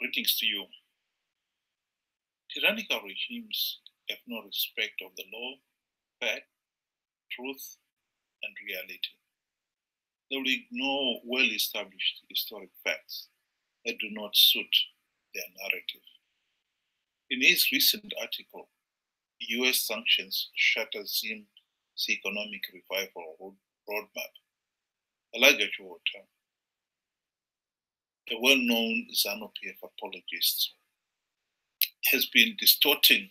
Greetings to you. Tyrannical regimes have no respect of the law, fact, truth, and reality. They will ignore well-established historic facts that do not suit their narrative. In his recent article, US Sanctions Shatter Zim's Economic Revival Roadmap, Elijah Chiwota, a well-known Zanu PF apologist, has been distorting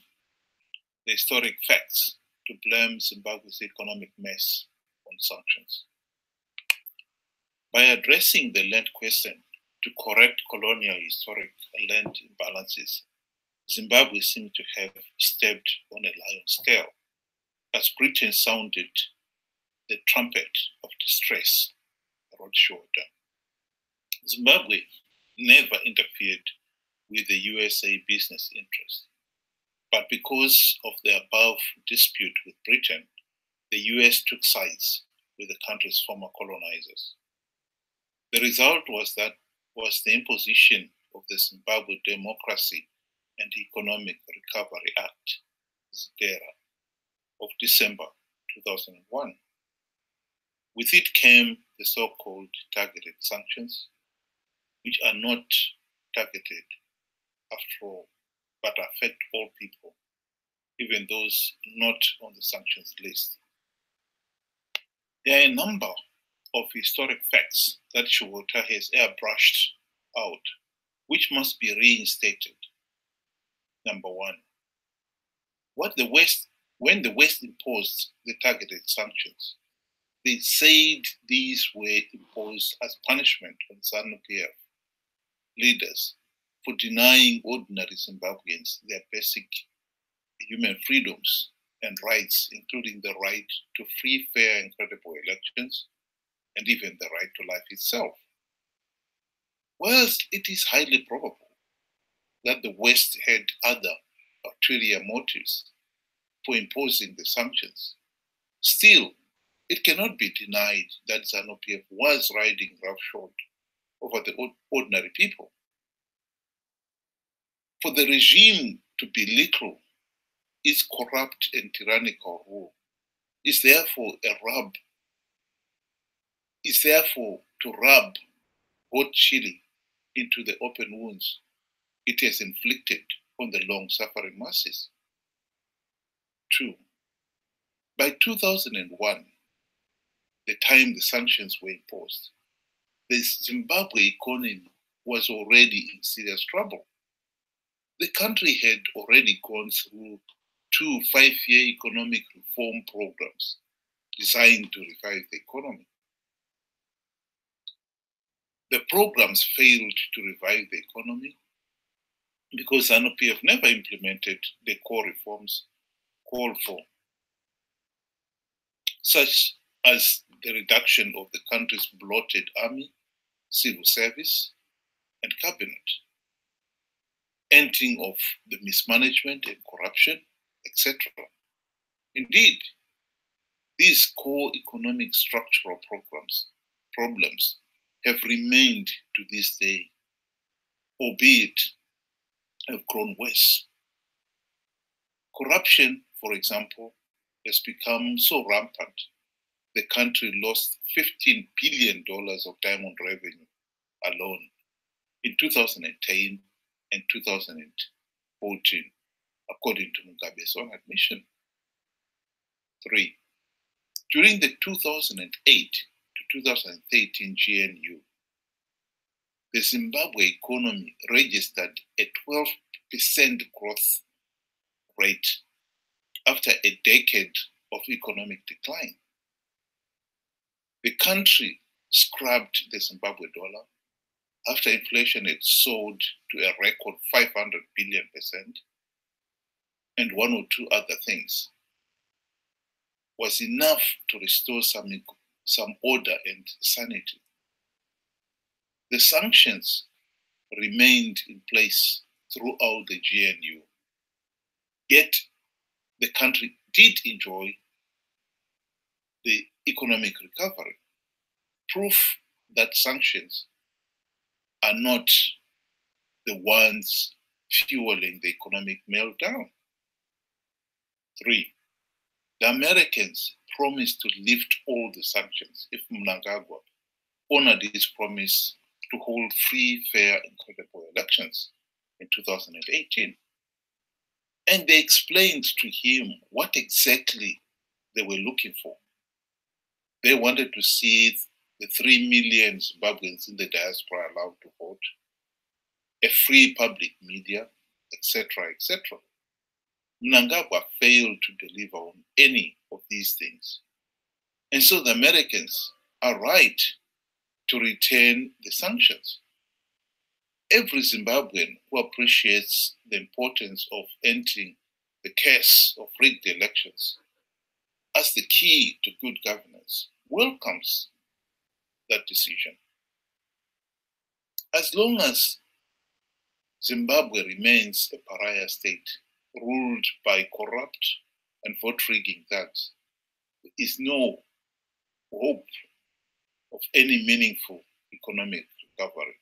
the historic facts to blame Zimbabwe's economic mess on sanctions. By addressing the land question to correct colonial historic land imbalances, Zimbabwe seemed to have stepped on a lion's tail as Britain sounded the trumpet of distress, wrote Chiwota. Zimbabwe never interfered with the USA business interests, but because of the above dispute with Britain, the US took sides with the country's former colonizers. The result was the imposition of the Zimbabwe Democracy and Economic Recovery Act, ZDERA, of December 2001. With it came the so-called targeted sanctions, which are not targeted after all, but affect all people, even those not on the sanctions list. There are a number of historic facts that Chiwota has airbrushed out, which must be reinstated. Number one, when the West imposed the targeted sanctions, they said these were imposed as punishment on Zanu PF leaders for denying ordinary Zimbabweans their basic human freedoms and rights, including the right to free, fair, and credible elections, and even the right to life itself. Whilst it is highly probable that the West had other ulterior motives for imposing the sanctions, still, it cannot be denied that Zanu PF was riding roughshod over the ordinary people. For the regime to belittle its corrupt and tyrannical rule is therefore to rub hot chili into the open wounds it has inflicted on the long-suffering masses. 2. By 2001, the time the sanctions were imposed, the Zimbabwe economy was already in serious trouble. The country had already gone through 2 5-year economic reform programs designed to revive the economy. The programs failed to revive the economy because Zanu PF never implemented the core reforms called for, such as the reduction of the country's bloated army, civil service, and cabinet, ending of the mismanagement and corruption, etc. Indeed, these core economic structural problems have remained to this day, albeit have grown worse. Corruption, for example, has become so rampant, the country lost $15 billion of diamond revenue alone in 2010 and 2014, according to Mugabe's own admission. 3. During the 2008 to 2013 GNU, the Zimbabwe economy registered a 12% growth rate after a decade of economic decline. The country scrapped the Zimbabwe dollar after inflation had soared to a record 500 billion %, and 1 or 2 other things, was enough to restore some order and sanity. The sanctions remained in place throughout the GNU, yet the country did enjoy the economic recovery, proof that sanctions are not the ones fueling the economic meltdown. 3, the Americans promised to lift all the sanctions if Mnangagwa honored his promise to hold free, fair, and credible elections in 2018. And they explained to him what exactly they were looking for. They wanted to see the 3 million Zimbabweans in the diaspora allowed to vote, a free public media, etc., etc. Mnangagwa failed to deliver on any of these things. And so the Americans are right to retain the sanctions. Every Zimbabwean who appreciates the importance of ending the curse of rigged elections as the key to good governance welcomes that decision. As long as Zimbabwe remains a pariah state ruled by corrupt and vote-rigging thugs, there is no hope of any meaningful economic recovery.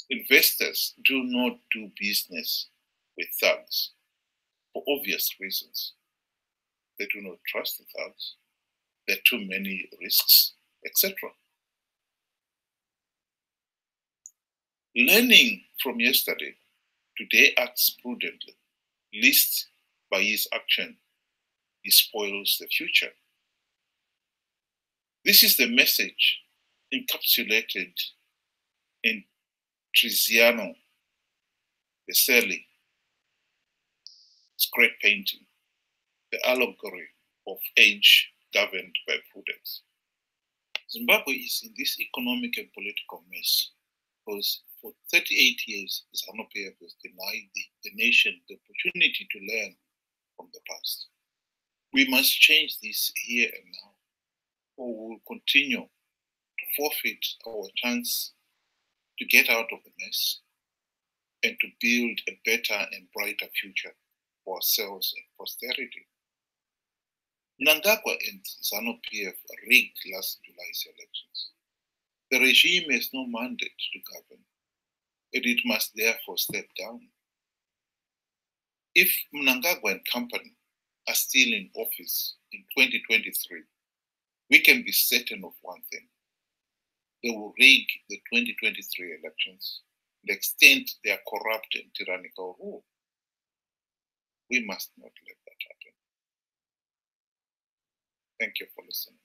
Investors do not do business with thugs for obvious reasons. They do not trust the thugs. There are too many risks, etc. Learning from yesterday, today acts prudently, lest by his action he spoils the future. This is the message encapsulated in Tiziano Beselli's great painting, The Allegory of Age Governed by Prudence. Zimbabwe is in this economic and political mess because for 38 years, Zanu PF has denied the nation the opportunity to learn from the past. We must change this here and now, or we will continue to forfeit our chance to get out of the mess and to build a better and brighter future for ourselves and posterity. Mnangagwa and Zanu PF rigged last July's elections. The regime has no mandate to govern, and it must therefore step down. If Mnangagwa and company are still in office in 2023, we can be certain of one thing. They will rig the 2023 elections and extend their corrupt and tyrannical rule. We must not let that happen. Thank you for listening.